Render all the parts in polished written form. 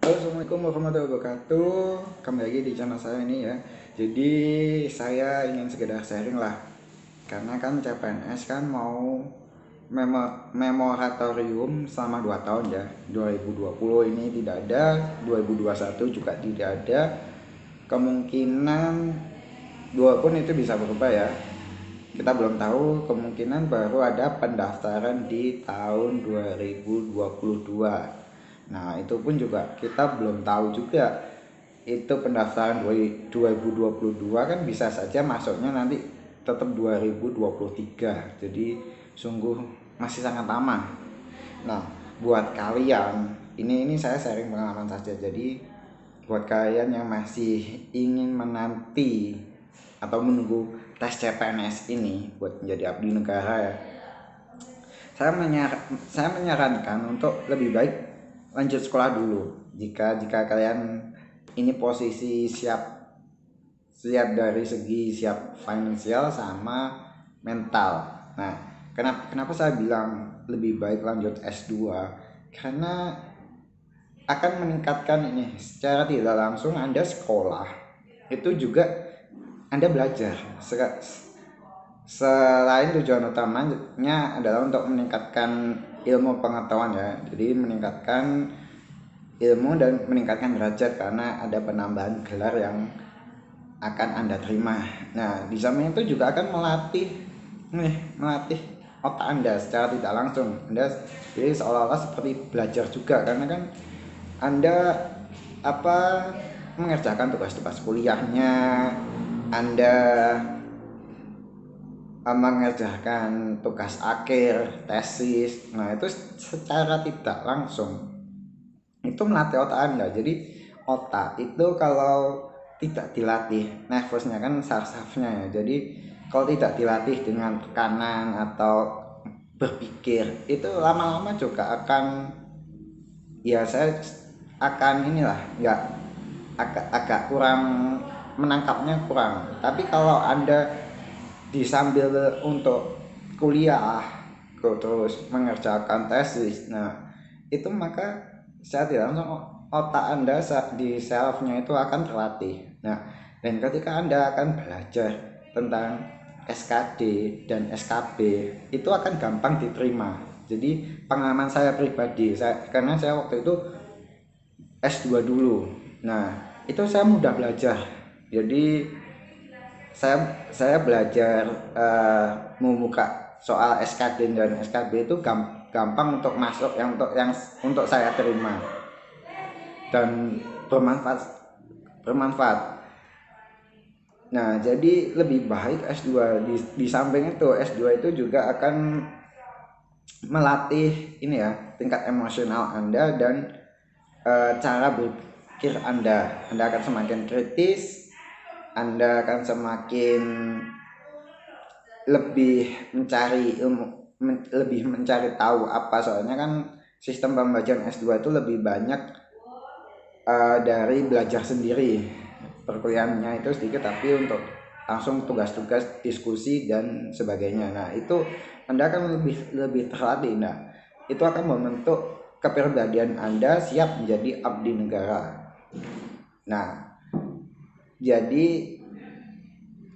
Halo, Assalamualaikum warahmatullahi wabarakatuh. Kembali lagi di channel saya ini ya. Jadi saya ingin sekedar sharing lah. Karena kan CPNS kan mau memoratorium selama 2 tahun ya. 2020 ini tidak ada, 2021 juga tidak ada. Kemungkinan dua pun itu bisa berubah ya. Kita belum tahu, kemungkinan baru ada pendaftaran di tahun 2022. Nah, itu pun juga kita belum tahu juga. Itu pendaftaran 2022 kan bisa saja masuknya nanti tetap 2023. Jadi sungguh masih sangat lama. Nah, buat kalian, ini saya sharing pengalaman saja. Jadi buat kalian yang masih ingin menanti atau menunggu tes CPNS ini buat menjadi abdi negara ya, saya menyarankan untuk lebih baik lanjut sekolah dulu. Jika kalian ini posisi siap dari segi siap finansial sama mental. Nah, kenapa saya bilang lebih baik lanjut S2? Karena akan meningkatkan ini secara tidak langsung. Anda sekolah itu juga Anda belajar. Selain tujuan utamanya adalah untuk meningkatkan ilmu pengetahuan ya, jadi meningkatkan ilmu dan meningkatkan derajat karena ada penambahan gelar yang akan Anda terima. Nah, di samping itu juga akan melatih otak Anda secara tidak langsung. Anda jadi seolah-olah seperti belajar juga, karena kan Anda apa mengerjakan tugas-tugas kuliahnya, Anda mengerjakan tugas akhir, tesis. Nah, itu secara tidak langsung itu melatih otak Anda. Jadi otak itu kalau tidak dilatih, nervousnya kan saraf-sarafnya ya. Jadi kalau tidak dilatih dengan tekanan atau berpikir, itu lama-lama juga akan, ya saya akan inilah, nggak, agak kurang menangkapnya kurang. Tapi kalau Anda disambil untuk kuliah terus mengerjakan tesis, nah itu maka saya tidak langsung otak Anda di selfnya itu akan terlatih. Nah, dan ketika Anda akan belajar tentang SKD dan SKB, itu akan gampang diterima. Jadi pengalaman saya pribadi, karena saya waktu itu S2 dulu. Nah, itu saya mudah belajar. Jadi saya belajar membuka soal SKD dan SKB itu gampang untuk masuk, untuk saya terima dan bermanfaat. Nah, jadi lebih baik S2. Di samping itu S2 itu juga akan melatih ini ya, tingkat emosional Anda dan cara berpikir Anda. Anda akan semakin kritis, Anda akan semakin lebih mencari ilmu, lebih mencari tahu apa. Soalnya kan sistem pembelajaran S2 itu lebih banyak dari belajar sendiri. Perkuliahannya itu sedikit, tapi untuk langsung tugas-tugas, diskusi dan sebagainya. Nah, itu Anda akan lebih terlatih. Nah, itu akan membentuk kepribadian Anda siap menjadi abdi negara. Nah, jadi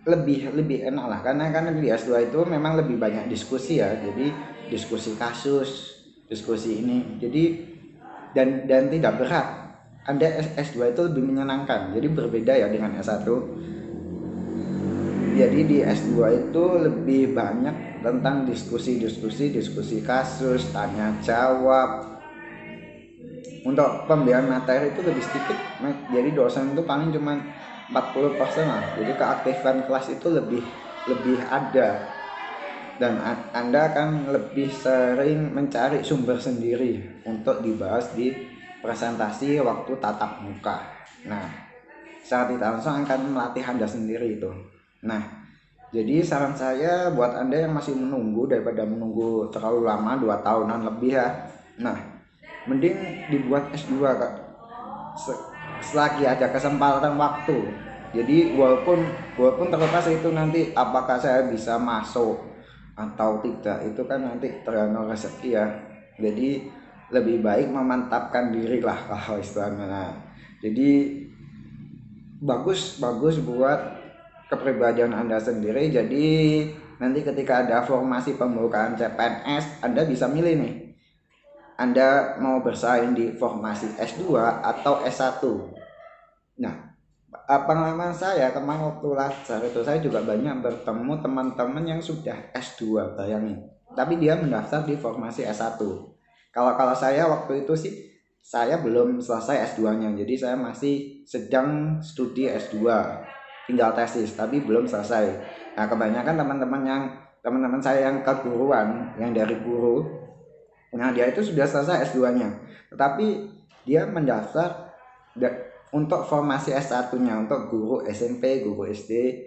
lebih enak lah, karena kan di S2 itu memang lebih banyak diskusi ya. Jadi diskusi kasus, diskusi ini. Jadi dan tidak berat. Anda S2 itu lebih menyenangkan. Jadi berbeda ya dengan S1. Jadi di S2 itu lebih banyak tentang diskusi kasus, tanya jawab. Untuk pemberian materi itu lebih sedikit. Jadi dosen itu paling cuma 40% lah. Jadi keaktifan kelas itu lebih ada, dan Anda akan lebih sering mencari sumber sendiri untuk dibahas di presentasi waktu tatap muka. Nah, secara tidak langsung akan melatih Anda sendiri itu. Nah, jadi saran saya buat Anda yang masih menunggu, daripada menunggu terlalu lama 2 tahunan lebih ya. Nah, mending dibuat S2 Kak. Selagi ada kesempatan waktu. Jadi walaupun terlepas itu nanti apakah saya bisa masuk atau tidak, itu kan nanti tergantung rezeki ya. Jadi lebih baik memantapkan diri lah kalau istilahnya. Nah, jadi bagus bagus buat kepribadian Anda sendiri. Jadi nanti ketika ada formasi pembukaan CPNS, Anda bisa milih nih, Anda mau bersaing di formasi S2 atau S1. Nah, pengalaman saya kemarin waktu lacar itu, saya juga banyak bertemu teman-teman yang sudah S2, bayangin, tapi dia mendaftar di formasi S1. Kalau saya waktu itu sih, saya belum selesai S2-nya, jadi saya masih sedang studi S2, tinggal tesis tapi belum selesai. Nah, kebanyakan teman-teman saya yang keguruan, yang dari guru, nah dia itu sudah selesai S2-nya, tetapi dia mendaftar untuk formasi S1-nya, untuk guru SMP, guru SD,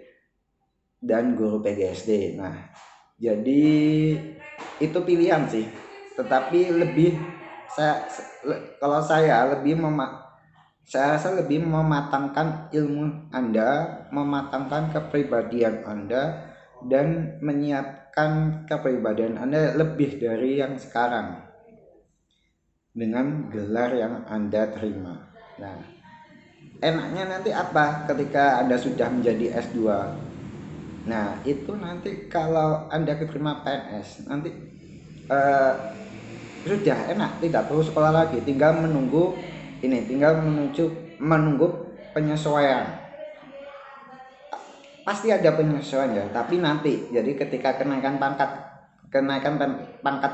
dan guru PGSD. Nah, jadi itu pilihan sih. Tetapi lebih kalau saya saya rasa lebih mematangkan ilmu Anda, mematangkan kepribadian Anda, dan menyiapkan kepribadian Anda lebih dari yang sekarang dengan gelar yang Anda terima. Nah, enaknya nanti apa ketika Anda sudah menjadi S2? Nah, itu nanti kalau Anda keterima PNS, nanti eh, sudah enak, tidak perlu sekolah lagi, tinggal menunggu penyesuaian. Pasti ada penyesuaian ya, tapi nanti jadi ketika kenaikan pangkat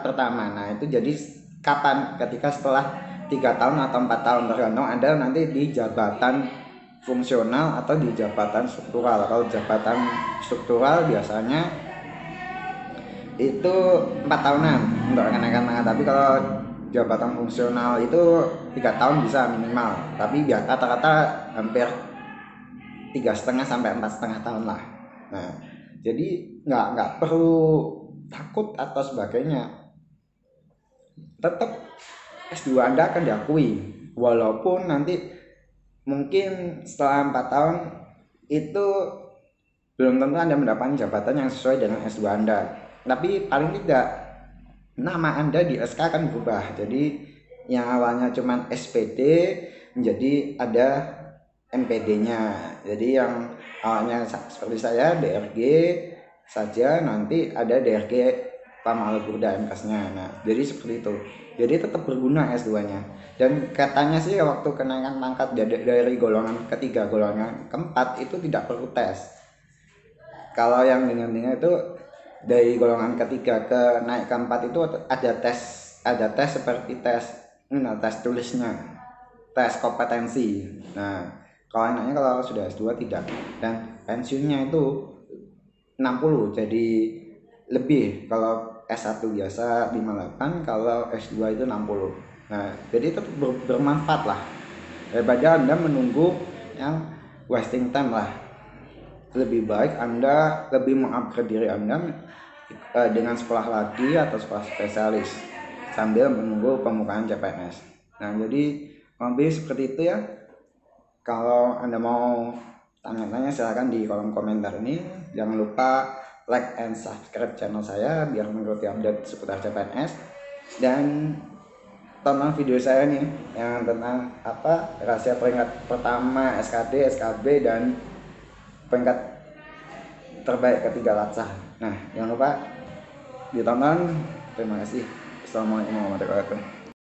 pertama, nah itu jadi kapan? Ketika setelah 3 tahun atau 4 tahun, tergantung Anda nanti di jabatan fungsional atau di jabatan struktural. Kalau jabatan struktural biasanya itu 4 tahunan untuk kenaikan pangkat, tapi kalau jabatan fungsional itu 3 tahun bisa minimal, tapi rata-rata hampir 3,5 sampai 4,5 tahun lah. Nah, jadi nggak perlu takut atau sebagainya. Tetap S2 Anda akan diakui, walaupun nanti mungkin setelah 4 tahun itu belum tentu Anda mendapatkan jabatan yang sesuai dengan S2 Anda. Tapi paling tidak nama Anda di SK akan berubah. Jadi yang awalnya cuma SPD menjadi ada MPD-nya. Jadi yang awalnya seperti saya DRG saja, nanti ada DRG Pamaluburda MKes-nya. Nah, jadi seperti itu. Jadi tetap berguna S2-nya. Dan katanya sih waktu kenaikan pangkat dari golongan ketiga golongan keempat itu tidak perlu tes. Kalau yang dengan itu dari golongan ketiga ke naik keempat itu ada tes seperti tes tulisnya, tes kompetensi. Nah, kalau enaknya kalau sudah S2 tidak, dan pensiunnya itu 60, jadi lebih. Kalau S1 biasa 58, kalau S2 itu 60. Nah, jadi itu bermanfaat lah daripada Anda menunggu yang wasting time lah. Lebih baik Anda lebih mengupgrade diri Anda dengan sekolah lagi atau sekolah spesialis sambil menunggu pembukaan CPNS. Nah, jadi lebih seperti itu ya. Kalau Anda mau tanya-tanya silahkan di kolom komentar ini. Jangan lupa like and subscribe channel saya biar mengikuti update seputar CPNS, dan tonton video saya nih yang tentang rahasia peringkat pertama SKD, SKB, dan peringkat terbaik ketiga Latsah. Nah, jangan lupa ditonton. Terima kasih. Assalamualaikum warahmatullahi wabarakatuh.